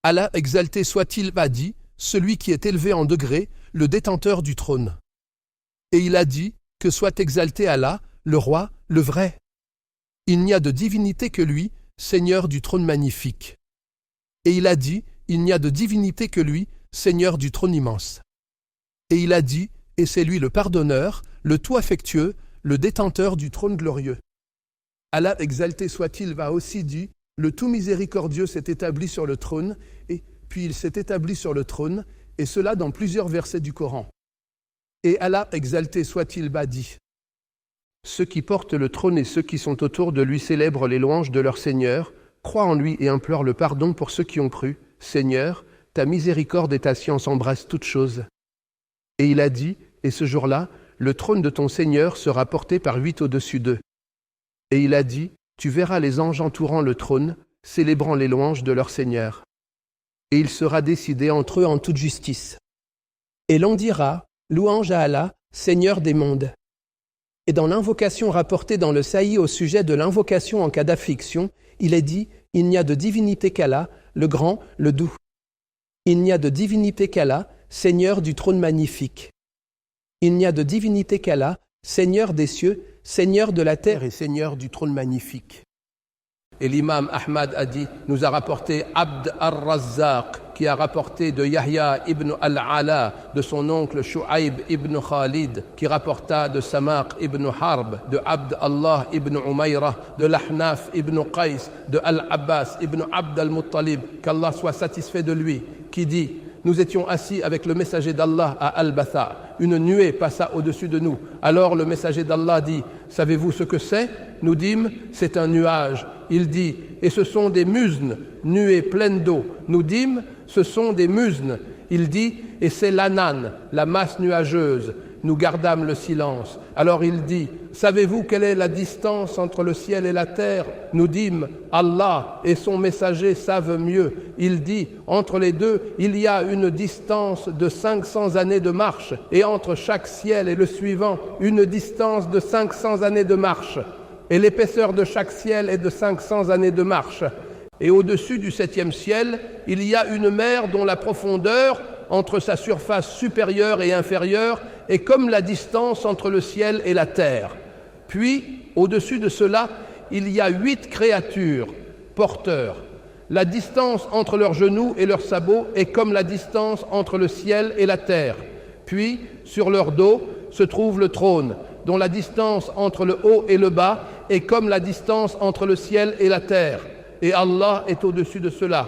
Allah exalté soit-il a dit, celui qui est élevé en degré, le détenteur du trône. Et il a dit, que soit exalté Allah, le roi, le vrai. Il n'y a de divinité que lui, Seigneur du trône magnifique. Et il a dit, il n'y a de divinité que lui, Seigneur du trône immense. Et il a dit, et c'est lui le pardonneur, le tout affectueux, le détenteur du trône glorieux. Allah exalté soit-il va aussi dit, le tout miséricordieux s'est établi sur le trône, et puis il s'est établi sur le trône, et cela dans plusieurs versets du Coran. Et Allah exalté soit-il va dit, ceux qui portent le trône et ceux qui sont autour de lui célèbrent les louanges de leur Seigneur, croient en lui et implorent le pardon pour ceux qui ont cru. Seigneur, ta miséricorde et ta science embrassent toutes choses. Et il a dit, et ce jour-là, le trône de ton Seigneur sera porté par 8 au-dessus d'eux. Et il a dit, tu verras les anges entourant le trône, célébrant les louanges de leur Seigneur. Et il sera décidé entre eux en toute justice. Et l'on dira, louange à Allah, Seigneur des mondes. Et dans l'invocation rapportée dans le Sahih au sujet de l'invocation en cas d'affliction, il est dit, il n'y a de divinité qu'Allah, le grand, le doux. Il n'y a de divinité qu'Allah, Seigneur du trône magnifique. Il n'y a de divinité qu'Allah, Seigneur des cieux, Seigneur de la terre et Seigneur du trône magnifique. Et l'imam Ahmad a dit, nous a rapporté Abd al-Razzaq, qui a rapporté de Yahya ibn al-Ala, de son oncle Shu'aib ibn Khalid, qui rapporta de Samaq ibn Harb, de Abd Allah ibn Umayra, de l'Ahnaf ibn Qais, de Al-Abbas ibn Abd al-Muttalib, qu'Allah soit satisfait de lui, qui dit, nous étions assis avec le messager d'Allah à Al-Batha. Une nuée passa au-dessus de nous. Alors le messager d'Allah dit, savez-vous ce que c'est? Nous dîmes, c'est un nuage. Il dit, et ce sont des musnes, nuées pleines d'eau. Nous dîmes, ce sont des musnes. Il dit, et c'est l'anan, la masse nuageuse. Nous gardâmes le silence. Alors il dit, savez-vous quelle est la distance entre le ciel et la terre? Nous dîmes, Allah et son messager savent mieux. Il dit, entre les deux, il y a une distance de 500 années de marche, et entre chaque ciel et le suivant, une distance de 500 années de marche. Et l'épaisseur de chaque ciel est de 500 années de marche. Et au-dessus du 7e ciel, il y a une mer dont la profondeur, entre sa surface supérieure et inférieure, est comme la distance entre le ciel et la terre. Puis, au-dessus de cela, il y a 8 créatures, porteurs. La distance entre leurs genoux et leurs sabots est comme la distance entre le ciel et la terre. Puis, sur leur dos, se trouve le trône, dont la distance entre le haut et le bas est comme la distance entre le ciel et la terre. Et Allah est au-dessus de cela.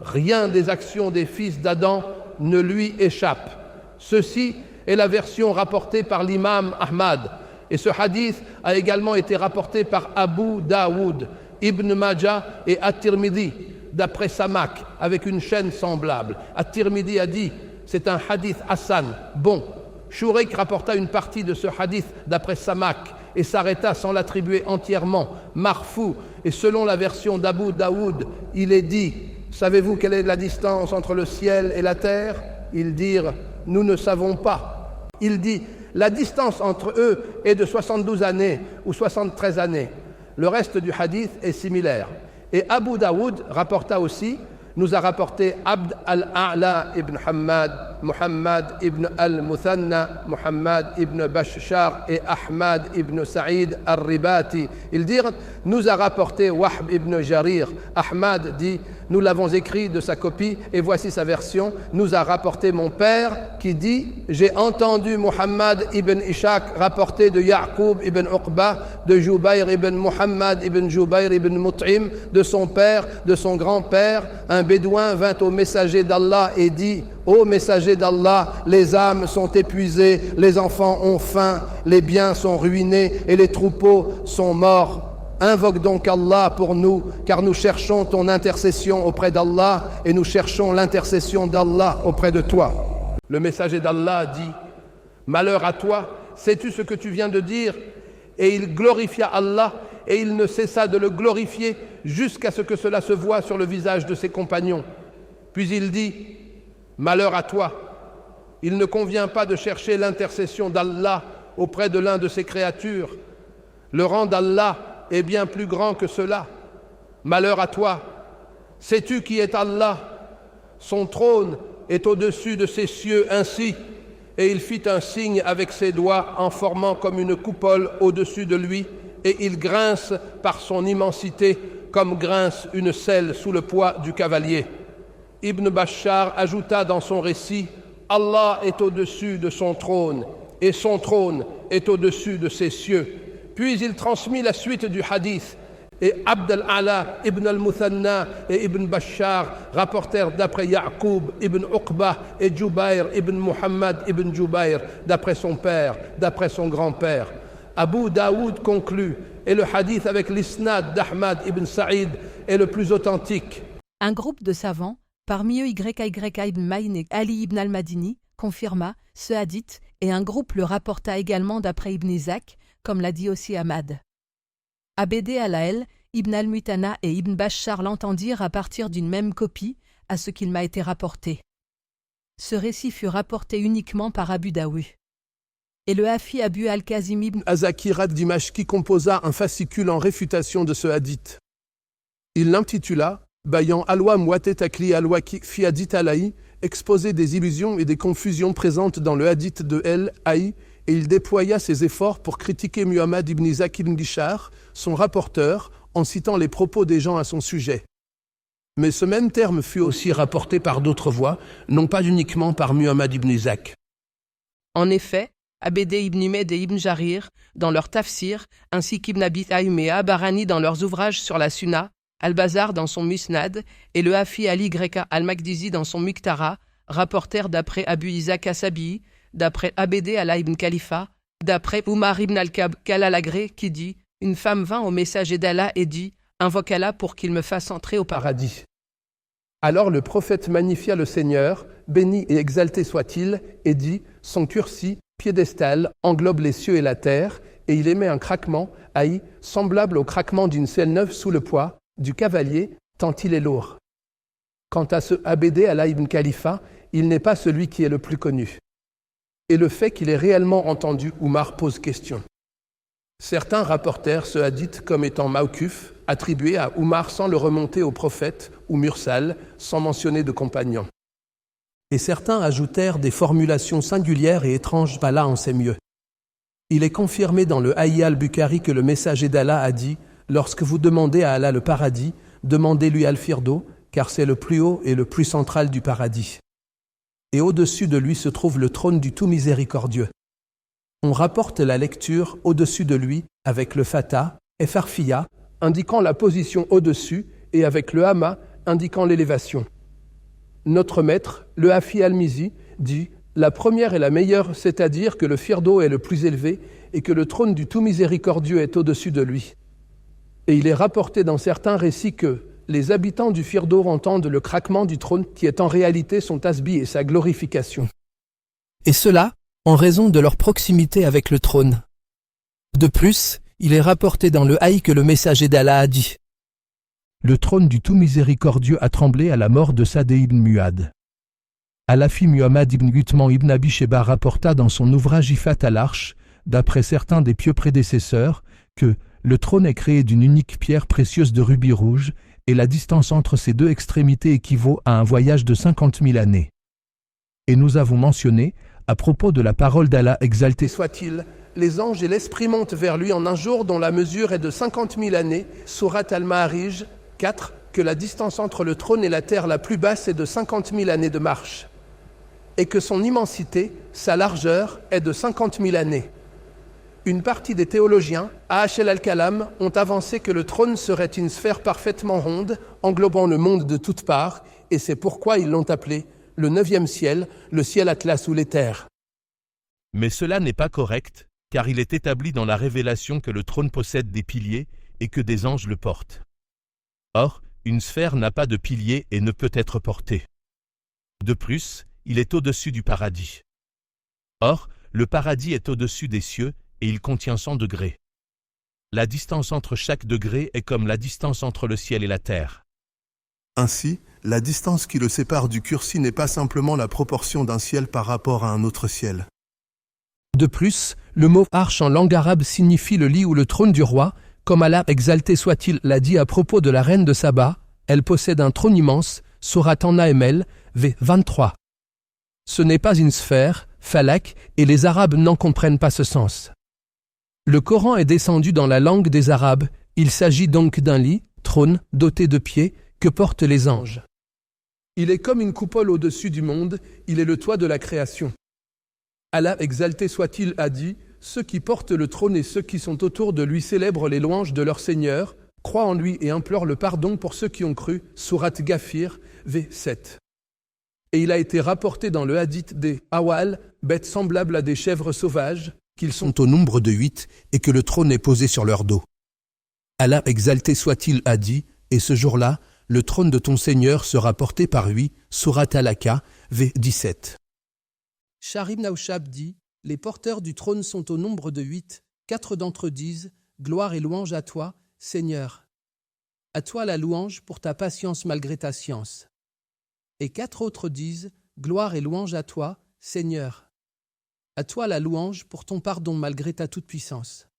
Rien des actions des fils d'Adam ne lui échappe. Ceci est la version rapportée par l'imam Ahmad. Et ce hadith a également été rapporté par Abu Daoud, Ibn Majah et At-Tirmidhi, d'après Samak, avec une chaîne semblable. At-Tirmidhi a dit, c'est un hadith Hassan, bon. Shurayk rapporta une partie de ce hadith d'après Samak et s'arrêta sans l'attribuer entièrement, marfou. Et selon la version d'Abu Daoud, il est dit, savez-vous quelle est la distance entre le ciel et la terre? Ils dirent, nous ne savons pas. Il dit, la distance entre eux est de 72 années ou 73 années. Le reste du hadith est similaire. Et Abu Daoud rapporta aussi, nous a rapporté Abd al-A'la ibn Hammad, Muhammad ibn al-Muthanna, Muhammad ibn Bashshar et Ahmad ibn Sa'id al-Ribati. Ils dirent, nous a rapporté Wahb ibn Jarir. Ahmad dit, nous l'avons écrit de sa copie et voici sa version. Nous a rapporté mon père qui dit, j'ai entendu Muhammad ibn Ishaq rapporter de Ya'qub ibn Uqba, de Jubayr ibn Muhammad ibn Jubayr ibn Mut'im, de son père, de son grand-père. Un bédouin vint au messager d'Allah et dit, ô messager d'Allah, les âmes sont épuisées, les enfants ont faim, les biens sont ruinés et les troupeaux sont morts. Invoque donc Allah pour nous, car nous cherchons ton intercession auprès d'Allah et nous cherchons l'intercession d'Allah auprès de toi. Le messager d'Allah dit, malheur à toi, sais-tu ce que tu viens de dire? Et il glorifia Allah et il ne cessa de le glorifier jusqu'à ce que cela se voie sur le visage de ses compagnons. Puis il dit, malheur à toi, il ne convient pas de chercher l'intercession d'Allah auprès de l'un de ses créatures. Le rang d'Allah est bien plus grand que cela. Malheur à toi, sais-tu qui est Allah? son trône est au-dessus de ses cieux ainsi. Et il fit un signe avec ses doigts en formant comme une coupole au-dessus de lui, et il grince par son immensité comme grince une selle sous le poids du cavalier. Ibn Bashar ajouta dans son récit « Allah est au-dessus de son trône, et son trône est au-dessus de ses cieux. » Puis il transmit la suite du hadith, et Abd al-Ala, Ibn al-Muthanna et Ibn Bashar rapportèrent d'après Ya'qub, Ibn Uqba et Jubayr, Ibn Muhammad, Ibn Jubayr, d'après son père, d'après son grand-père. Abu Daoud conclut, et le hadith avec l'isnad d'Ahmad Ibn Sa'id est le plus authentique. Un groupe de savants, parmi eux YYA ibn Maïn et Ali ibn al-Madini, confirma ce hadith, et un groupe le rapporta également d'après Ibn Ishaq, comme l'a dit aussi Ahmad. Abd al-Lael, Ibn al-Mutana et Ibn Bashar l'entendirent à partir d'une même copie à ce qu'il m'a été rapporté. Ce récit fut rapporté uniquement par Abu Daoud. Et le Hafi Abu al-Kazim ibn Azakir ad-Dimashqi composa un fascicule en réfutation de ce hadith. Il l'intitula Bayan Alwa Mwatet Akli Alwaki fi Hadith Alaï, exposé des illusions et des confusions présentes dans le hadith de El-Haï, et il déploya ses efforts pour critiquer Muhammad ibn Ishaq ibn Bishar, son rapporteur, en citant les propos des gens à son sujet. Mais ce même terme fut aussi rapporté par d'autres voix, non pas uniquement par Muhammad ibn Ishaq. En effet, Abd ibn Humayd et ibn Jarir, dans leur tafsir, ainsi qu'Ibn Abi Taïm et Abarani dans leurs ouvrages sur la Sunna, Al-Bazar dans son Musnad et le Hafi Ali Greka al-Makdizi dans son Muqtara, rapportèrent d'après Abu Ishaq Asabi, d'après Abd Allah ibn Khalifa, d'après Umar ibn al-Khalalagré qui dit « Une femme vint au messager d'Allah et dit « Invoque Allah pour qu'il me fasse entrer au paradis. » Alors le prophète magnifia le Seigneur, béni et exalté soit-il, et dit « Son cursi, piédestal, englobe les cieux et la terre, et il émet un craquement, haï, semblable au craquement d'une selle neuve sous le poids du cavalier, tant il est lourd. » Quant à ce Abd Allah ibn Khalifa, il n'est pas celui qui est le plus connu. Et le fait qu'il ait réellement entendu Oumar pose question. Certains rapportèrent ce hadith comme étant Mawkuf, attribué à Oumar sans le remonter au prophète, ou Mursal, sans mentionner de compagnon. Et certains ajoutèrent des formulations singulières et étranges, Allah en sait mieux. Il est confirmé dans le Hayya al-Bukhari que le messager d'Allah a dit « Lorsque vous demandez à Allah le paradis, demandez-lui al-Firdo, car c'est le plus haut et le plus central du paradis. Et au-dessus de lui se trouve le trône du tout miséricordieux. » On rapporte la lecture au-dessus de lui avec le Fatah et Farfiya, indiquant la position au-dessus, et avec le Hama, indiquant l'élévation. Notre maître, le Hafi al-Mizi, dit « La première est la meilleure, c'est-à-dire que le Firdo est le plus élevé et que le trône du tout miséricordieux est au-dessus de lui. » Et il est rapporté dans certains récits que les habitants du Firdo entendent le craquement du trône qui est en réalité son tasbih et sa glorification. Et cela en raison de leur proximité avec le trône. De plus, il est rapporté dans le Haï que le messager d'Allah a dit « Le trône du tout miséricordieux a tremblé à la mort de Sadé ibn Muad. » Al-Hafi Muhammad ibn Gutman ibn Abi Sheba rapporta dans son ouvrage Ifat al-Arsh, d'après certains des pieux prédécesseurs, que le trône est créé d'une unique pierre précieuse de rubis rouge et la distance entre ces deux extrémités équivaut à un voyage de 50 000 années. Et nous avons mentionné, à propos de la parole d'Allah exalté soit-il, les anges et l'esprit montent vers lui en un jour dont la mesure est de 50 000 années, Surat al-Ma'arij 4, que la distance entre le trône et la terre la plus basse est de 50 000 années de marche, et que son immensité, sa largeur, est de 50 000 années. Une partie des théologiens, Ahashel al-Kalam, ont avancé que le trône serait une sphère parfaitement ronde, englobant le monde de toutes parts, et c'est pourquoi ils l'ont appelé le 9e ciel, le ciel atlas ou l'éther. Mais cela n'est pas correct, car il est établi dans la révélation que le trône possède des piliers et que des anges le portent. Or, une sphère n'a pas de piliers et ne peut être portée. De plus, il est au-dessus du paradis. Or, le paradis est au-dessus des cieux et il contient 100 degrés. La distance entre chaque degré est comme la distance entre le ciel et la terre. Ainsi, la distance qui le sépare du cursi n'est pas simplement la proportion d'un ciel par rapport à un autre ciel. De plus, le mot arche en langue arabe signifie le lit ou le trône du roi, comme Allah exalté soit-il l'a dit à propos de la reine de Saba, elle possède un trône immense, Sourate An-Naemel, v. 23. Ce n'est pas une sphère, falak, et les Arabes n'en comprennent pas ce sens. Le Coran est descendu dans la langue des Arabes, il s'agit donc d'un lit, trône, doté de pieds, que portent les anges. Il est comme une coupole au-dessus du monde, il est le toit de la création. Allah exalté soit-il a dit, ceux qui portent le trône et ceux qui sont autour de lui célèbrent les louanges de leur Seigneur, croient en lui et implorent le pardon pour ceux qui ont cru, Sourate Ghafir, v. 7. Et il a été rapporté dans le hadith des Awal, bêtes semblables à des chèvres sauvages, qu'ils sont au nombre de 8 et que le trône est posé sur leur dos. Allah exalté soit-il a dit, et ce jour-là, le trône de ton Seigneur sera porté par 8, Sourate Al-Haqqa, v. 17. Shar ibn Awshab dit, les porteurs du trône sont au nombre de 8, 4 d'entre eux disent, gloire et louange à toi, Seigneur. À toi la louange pour ta patience malgré ta science. Et 4 autres disent, gloire et louange à toi, Seigneur. À toi la louange pour ton pardon malgré ta toute-puissance.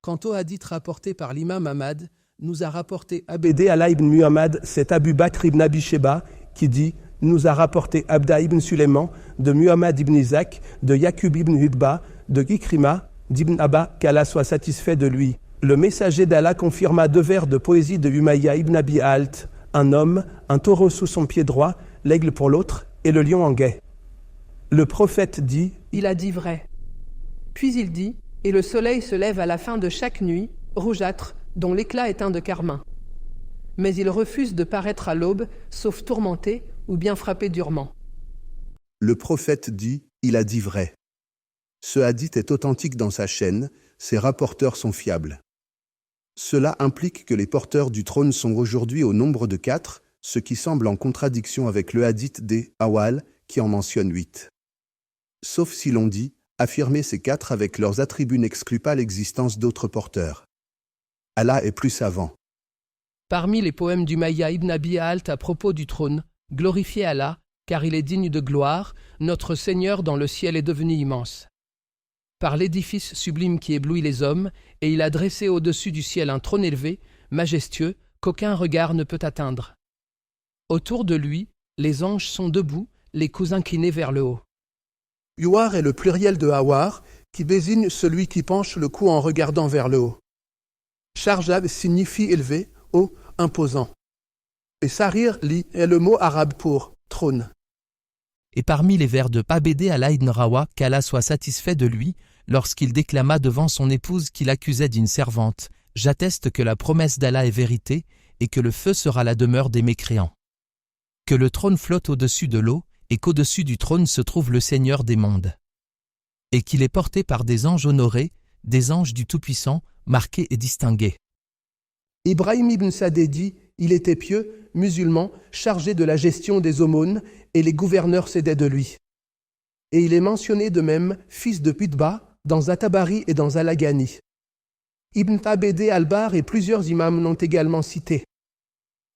Quant au hadith rapporté par l'imam Ahmad, nous a rapporté Abd Allah ibn Muhammad, c'est Abu Bakr ibn Abi Sheba, qui dit, nous a rapporté Abda ibn Sulayman, de Muhammad ibn Isaac, de Yaqub ibn Hudba, de Ikrima, d'Ibn Abba, qu'Allah soit satisfait de lui. Le messager d'Allah confirma 2 vers de poésie de Umayya ibn Abi Alt, un homme, un taureau sous son pied droit, l'aigle pour l'autre, et le lion en guet. Le prophète dit, Il a dit vrai. Puis il dit, et le soleil se lève à la fin de chaque nuit, rougeâtre, dont l'éclat est un de carmin. Mais il refuse de paraître à l'aube, sauf tourmenté ou bien frappé durement. Le prophète dit, il a dit vrai. Ce hadith est authentique dans sa chaîne, ses rapporteurs sont fiables. Cela implique que les porteurs du trône sont aujourd'hui au nombre de 4, ce qui semble en contradiction avec le hadith des Awal qui en mentionne 8. Sauf si l'on dit, affirmer ces 4 avec leurs attributs n'exclut pas l'existence d'autres porteurs. Allah est plus savant. Parmi les poèmes d'Umayya ibn Abi Alt à propos du trône, glorifiez Allah, car il est digne de gloire, notre Seigneur dans le ciel est devenu immense. Par l'édifice sublime qui éblouit les hommes, et il a dressé au-dessus du ciel un trône élevé, majestueux, qu'aucun regard ne peut atteindre. Autour de lui, les anges sont debout, les coups inclinés vers le haut. Yuar est le pluriel de Hawar, qui désigne celui qui penche le cou en regardant vers le haut. Sharjab signifie élevé, haut, imposant. Et Sarir li est le mot arabe pour trône. Et parmi les vers de Abd Allah ibn Rawa, qu'Allah soit satisfait de lui, lorsqu'il déclama devant son épouse qu'il accusait d'une servante, j'atteste que la promesse d'Allah est vérité et que le feu sera la demeure des mécréants. Que le trône flotte au-dessus de l'eau et qu'au-dessus du trône se trouve le Seigneur des mondes. Et qu'il est porté par des anges honorés, des anges du Tout-Puissant, marqués et distingués. Ibrahim ibn Sadeh dit, il était pieux, musulman, chargé de la gestion des aumônes, et les gouverneurs s'aidaient de lui. Et il est mentionné de même, fils de Putba, dans At-Tabari et dans Al-Aghani. Ibn Abd al-Bar et plusieurs imams l'ont également cité.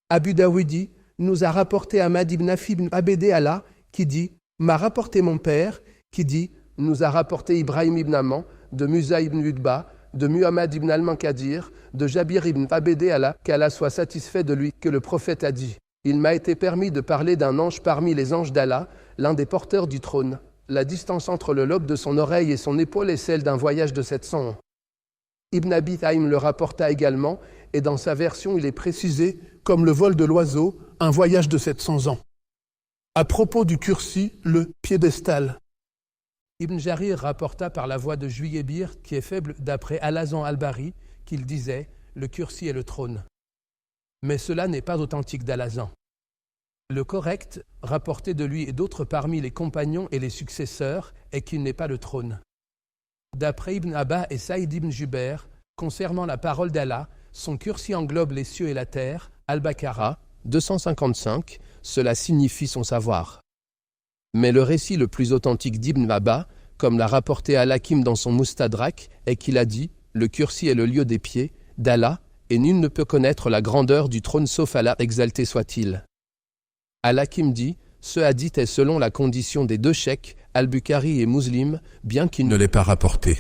Abu Dawudi nous a rapporté Ahmad ibn Afi ibn Abd Allah, qui dit, m'a rapporté mon père, qui dit, nous a rapporté Ibrahim ibn Amman, de Musa ibn Udba, de Muhammad ibn al-Mankadir, de Jabir ibn Abd Allah, qu'Allah soit satisfait de lui, que le prophète a dit. Il m'a été permis de parler d'un ange parmi les anges d'Allah, l'un des porteurs du trône. La distance entre le lobe de son oreille et son épaule est celle d'un voyage de 700 ans. Ibn Abi Taïm le rapporta également, et dans sa version il est précisé, comme le vol de l'oiseau, un voyage de 700 ans. À propos du kursi, le piédestal. Ibn Jarir rapporta par la voix de Juaybir, qui est faible d'après Al-Azan al-Bari, qu'il disait « le kursi est le trône ». Mais cela n'est pas authentique d'Al-Azan. Le correct, rapporté de lui et d'autres parmi les compagnons et les successeurs, est qu'il n'est pas le trône. D'après Ibn Abba et Saïd ibn Jubair, concernant la parole d'Allah, son kursi englobe les cieux et la terre, Al-Baqarah, 255, cela signifie son savoir. Mais le récit le plus authentique d'Ibn Abba, comme l'a rapporté Al-Hakim dans son Mustadrak, est qu'il a dit « Le kursi est le lieu des pieds d'Allah, et nul ne peut connaître la grandeur du trône sauf Allah, exalté soit-il. » Al-Hakim dit « Ce hadith est selon la condition des 2 cheikhs, Al-Bukhari et Muslim, bien qu'il ne l'ait pas rapporté. »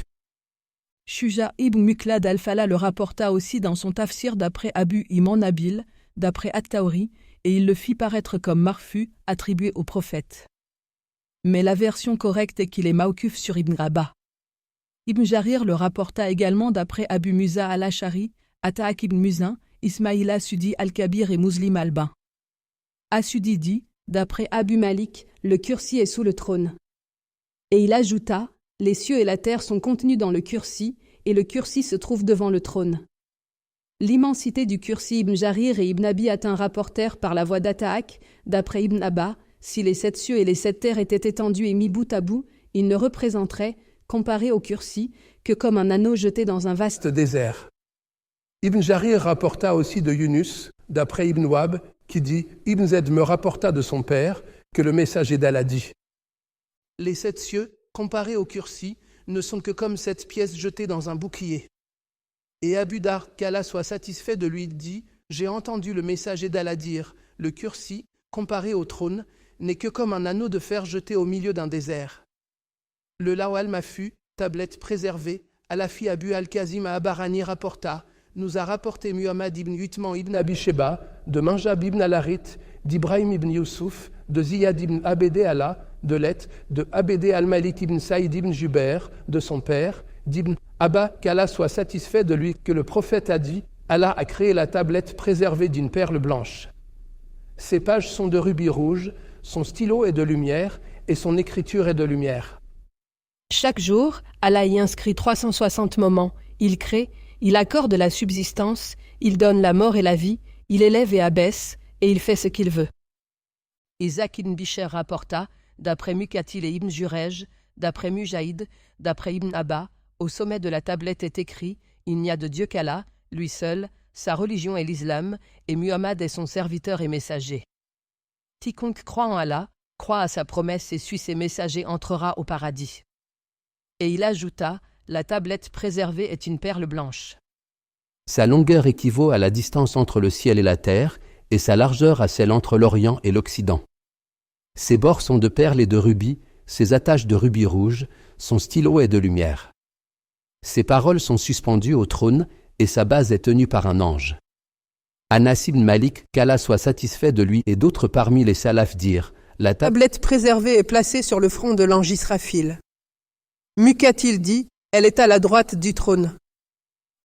Shuja ibn Muklad al-Fala le rapporta aussi dans son tafsir d'après Abu Iman Nabil, d'après At-Tawri, et il le fit paraître comme marfu, attribué au prophète. Mais la version correcte est qu'il est Mawkuf sur Ibn Rabah. Ibn Jarir le rapporta également d'après Abu Musa al-Ashari, Ata'ak ibn Muzin, Ismaïl Asudi al-Kabir et Muslim al-Bin. Asudi dit, d'après Abu Malik, le kursi est sous le trône. Et il ajouta, les cieux et la terre sont contenus dans le kursi, et le kursi se trouve devant le trône. L'immensité du kursi Ibn Jarir et Ibn Abi Hatim rapportèrent par la voix d'Ata'ak, d'après Ibn Abba, si les 7 cieux et les 7 terres étaient étendus et mis bout à bout, ils ne représenteraient, comparé au kursi, que comme un anneau jeté dans un vaste désert. Ibn Jarir rapporta aussi de Yunus, d'après Ibn Wahb, qui dit « Ibn Zayd me rapporta de son père que le messager d'Allah dit. Les 7 cieux, comparés au kursi, ne sont que comme 7 pièces jetées dans un bouclier. Et Abu Dar, qu'Allah soit satisfait de lui, dit « J'ai entendu le messager d'Allah dire, le kursi, comparé au trône, n'est que comme un anneau de fer jeté au milieu d'un désert. Le Lawal Mafu, tablette préservée, Alafi Abu al-Kazim à Abarani rapporta, nous a rapporté Muhammad ibn Uthman ibn Abi Sheba, de Manjab ibn al-Harith, d'Ibrahim ibn Yusuf, de Ziyad ibn Abédé Allah, de Let, de Abédé al-Malik ibn Saïd ibn Jubair, de son père, d'Ibn Abba, qu'Allah soit satisfait de lui, que le prophète a dit, Allah a créé la tablette préservée d'une perle blanche. Ses pages sont de rubis rouge, son stylo est de lumière, et son écriture est de lumière. Chaque jour, Allah y inscrit 360 moments. Il crée, il accorde la subsistance, il donne la mort et la vie, il élève et abaisse, et il fait ce qu'il veut. Isaac ibn Bisher rapporta, d'après Mukatil et Ibn Jurej, d'après Mujahid, d'après Ibn Abba, au sommet de la tablette est écrit « Il n'y a de Dieu qu'Allah, lui seul, sa religion est l'islam, et Muhammad est son serviteur et messager. Quiconque croit en Allah, croit à sa promesse et suit ses messagers entrera au paradis. » Et il ajouta « La tablette préservée est une perle blanche. » Sa longueur équivaut à la distance entre le ciel et la terre, et sa largeur à celle entre l'Orient et l'Occident. Ses bords sont de perles et de rubis, ses attaches de rubis rouges, son stylo est de lumière. Ses paroles sont suspendues au trône, et sa base est tenue par un ange. Anas ibn Malik, qu'Allah soit satisfait de lui, et d'autres parmi les salafs dirent, la tablette préservée est placée sur le front de l'ange Israfil. Mukatil dit, elle est à la droite du trône.